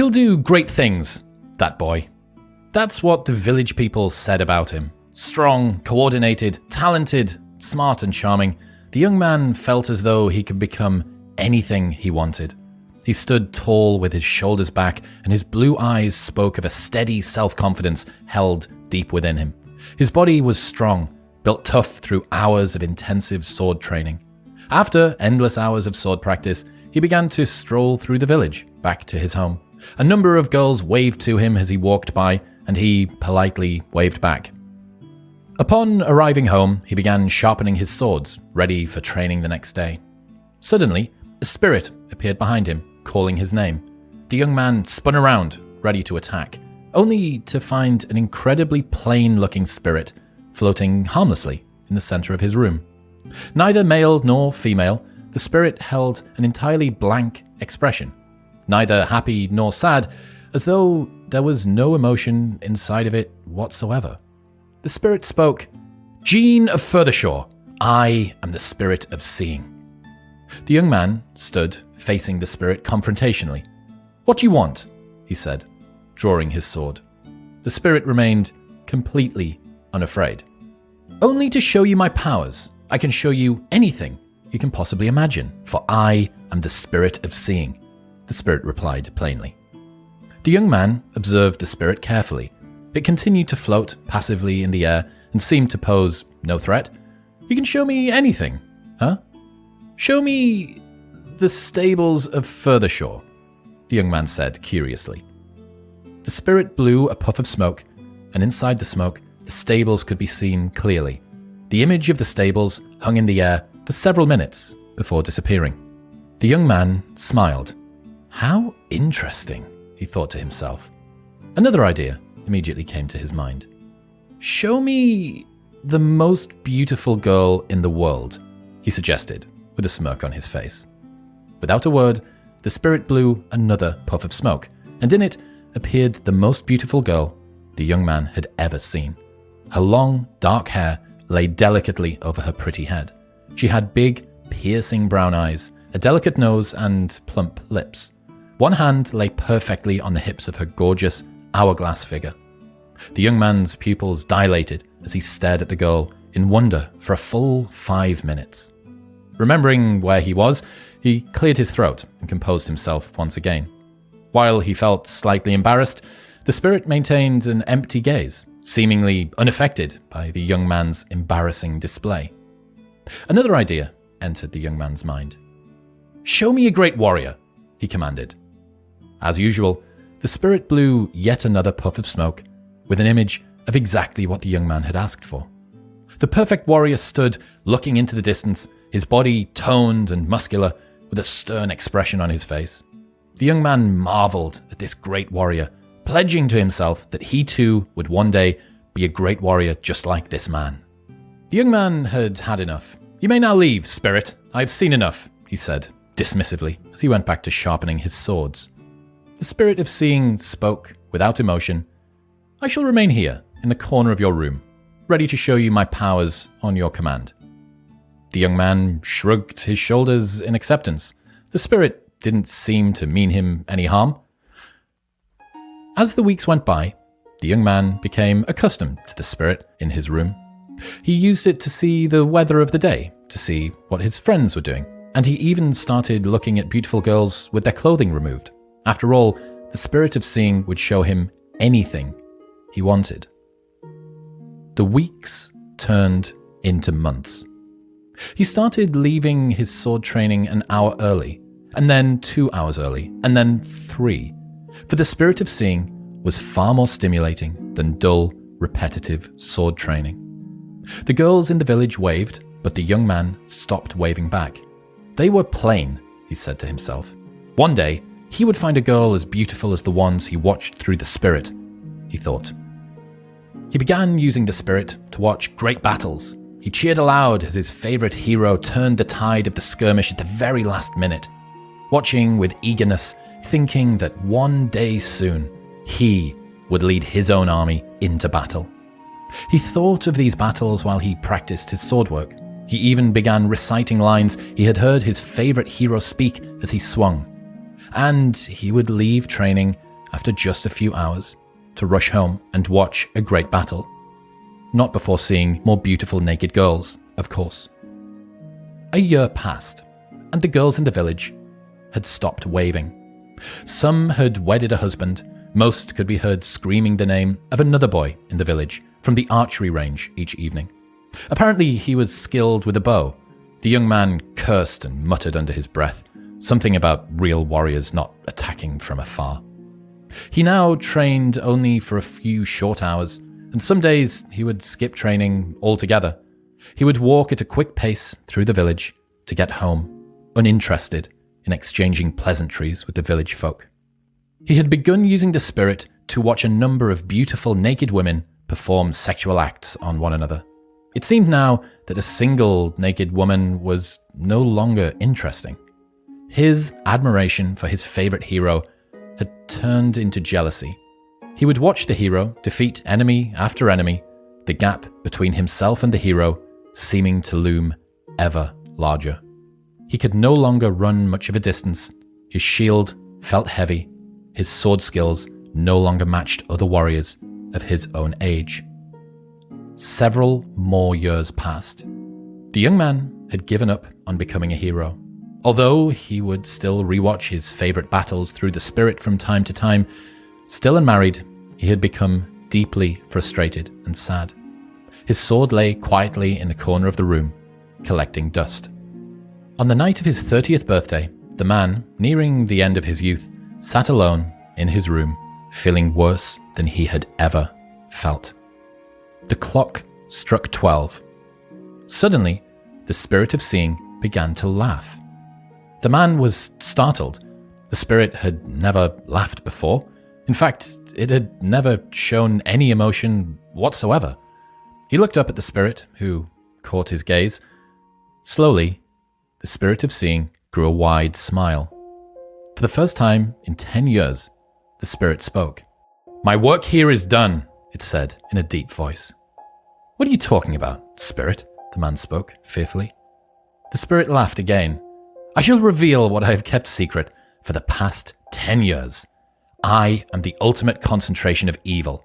He'll do great things, that boy. That's what the village people said about him. Strong, coordinated, talented, smart and charming, the young man felt as though he could become anything he wanted. He stood tall with his shoulders back, and his blue eyes spoke of a steady self-confidence held deep within him. His body was strong, built tough through hours of intensive sword training. After endless hours of sword practice, he began to stroll through the village, back to his home. A number of girls waved to him as he walked by, and he politely waved back. Upon arriving home, he began sharpening his swords, ready for training the next day. Suddenly, a spirit appeared behind him, calling his name. The young man spun around, ready to attack, only to find an incredibly plain-looking spirit floating harmlessly in the center of his room. Neither male nor female, the spirit held an entirely blank expression, neither happy nor sad, as though there was no emotion inside of it whatsoever. The spirit spoke, "Jean of Furthershore, I am the spirit of seeing." The young man stood, facing the spirit confrontationally. "What do you want?" he said, drawing his sword. The spirit remained completely unafraid. "Only to show you my powers. I can show you anything you can possibly imagine, for I am the spirit of seeing," the spirit replied plainly. The young man observed the spirit carefully. It continued to float passively in the air and seemed to pose no threat. "You can show me anything, huh? Show me the stables of Furthershore," the young man said curiously. The spirit blew a puff of smoke, and inside the smoke, the stables could be seen clearly. The image of the stables hung in the air for several minutes before disappearing. The young man smiled. "How interesting," he thought to himself. Another idea immediately came to his mind. "Show me the most beautiful girl in the world," he suggested, with a smirk on his face. Without a word, the spirit blew another puff of smoke, and in it appeared the most beautiful girl the young man had ever seen. Her long, dark hair lay delicately over her pretty head. She had big, piercing brown eyes, a delicate nose, and plump lips. One hand lay perfectly on the hips of her gorgeous, hourglass figure. The young man's pupils dilated as he stared at the girl in wonder for a full 5 minutes. Remembering where he was, he cleared his throat and composed himself once again. While he felt slightly embarrassed, the spirit maintained an empty gaze, seemingly unaffected by the young man's embarrassing display. Another idea entered the young man's mind. "Show me a great warrior," he commanded. As usual, the spirit blew yet another puff of smoke, with an image of exactly what the young man had asked for. The perfect warrior stood, looking into the distance, his body toned and muscular, with a stern expression on his face. The young man marveled at this great warrior, pledging to himself that he too would one day be a great warrior just like this man. The young man had had enough. "You may now leave, spirit. I have seen enough," he said, dismissively, as he went back to sharpening his swords. The spirit of seeing spoke without emotion. "I shall remain here, in the corner of your room, ready to show you my powers on your command." The young man shrugged his shoulders in acceptance. The spirit didn't seem to mean him any harm. As the weeks went by, the young man became accustomed to the spirit in his room. He used it to see the weather of the day, to see what his friends were doing, and he even started looking at beautiful girls with their clothing removed. After all, the spirit of seeing would show him anything he wanted. The weeks turned into months. He started leaving his sword training an hour early, and then 2 hours early, and then 3. For the spirit of seeing was far more stimulating than dull, repetitive sword training. The girls in the village waved, but the young man stopped waving back. They were plain, he said to himself. One day, he would find a girl as beautiful as the ones he watched through the spirit, he thought. He began using the spirit to watch great battles. He cheered aloud as his favorite hero turned the tide of the skirmish at the very last minute, watching with eagerness, thinking that one day soon, he would lead his own army into battle. He thought of these battles while he practiced his sword work. He even began reciting lines he had heard his favorite hero speak as he swung. And he would leave training after just a few hours, to rush home and watch a great battle. Not before seeing more beautiful naked girls, of course. A year passed, and the girls in the village had stopped waving. Some had wedded a husband. Most could be heard screaming the name of another boy in the village from the archery range each evening. Apparently, he was skilled with a bow. The young man cursed and muttered under his breath, something about real warriors not attacking from afar. He now trained only for a few short hours, and some days he would skip training altogether. He would walk at a quick pace through the village to get home, uninterested in exchanging pleasantries with the village folk. He had begun using the spirit to watch a number of beautiful naked women perform sexual acts on one another. It seemed now that a single naked woman was no longer interesting. His admiration for his favorite hero had turned into jealousy. He would watch the hero defeat enemy after enemy, the gap between himself and the hero seeming to loom ever larger. He could no longer run much of a distance. His shield felt heavy. His sword skills no longer matched other warriors of his own age. Several more years passed. The young man had given up on becoming a hero. Although he would still rewatch his favorite battles through the spirit from time to time, still unmarried, he had become deeply frustrated and sad. His sword lay quietly in the corner of the room, collecting dust. On the night of his 30th birthday, the man, nearing the end of his youth, sat alone in his room, feeling worse than he had ever felt. The clock struck 12. Suddenly, the spirit of seeing began to laugh. The man was startled. The spirit had never laughed before. In fact, it had never shown any emotion whatsoever. He looked up at the spirit, who caught his gaze. Slowly, the spirit of seeing grew a wide smile. For the first time in 10 years, the spirit spoke. "My work here is done," it said in a deep voice. "What are you talking about, spirit?" the man spoke fearfully. The spirit laughed again. "I shall reveal what I have kept secret for the past 10 years. I am the ultimate concentration of evil.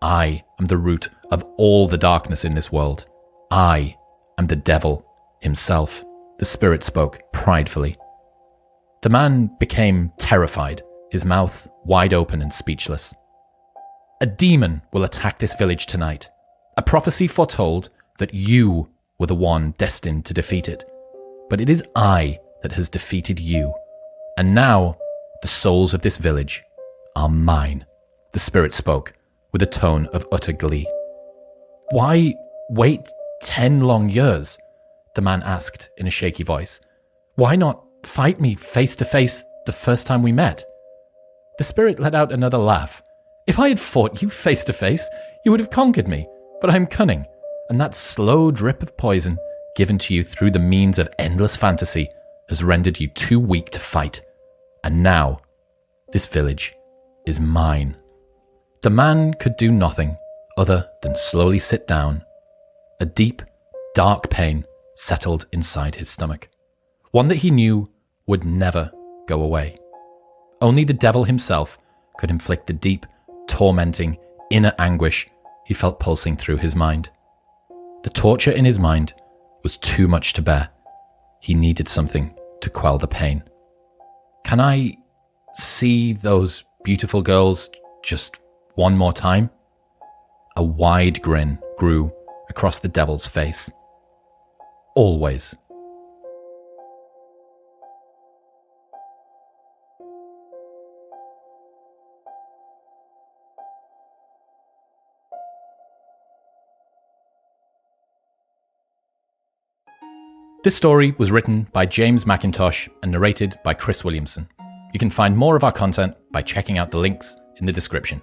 I am the root of all the darkness in this world. I am the devil himself," the spirit spoke pridefully. The man became terrified, his mouth wide open and speechless. "A demon will attack this village tonight. A prophecy foretold that you were the one destined to defeat it. But it is I that has defeated you. And now the souls of this village are mine," the spirit spoke with a tone of utter glee. "Why wait 10 long years?" the man asked in a shaky voice. "Why not fight me face to face the first time we met?" The spirit let out another laugh. "If I had fought you face to face, you would have conquered me, but I am cunning, and that slow drip of poison given to you through the means of endless fantasy has rendered you too weak to fight. And now, this village is mine." The man could do nothing other than slowly sit down. A deep, dark pain settled inside his stomach, one that he knew would never go away. Only the devil himself could inflict the deep, tormenting, inner anguish he felt pulsing through his mind. The torture in his mind was too much to bear. He needed something to quell the pain. "Can I see those beautiful girls just one more time?" A wide grin grew across the devil's face. "Always." This story was written by James McIntosh and narrated by Chris Williamson. You can find more of our content by checking out the links in the description.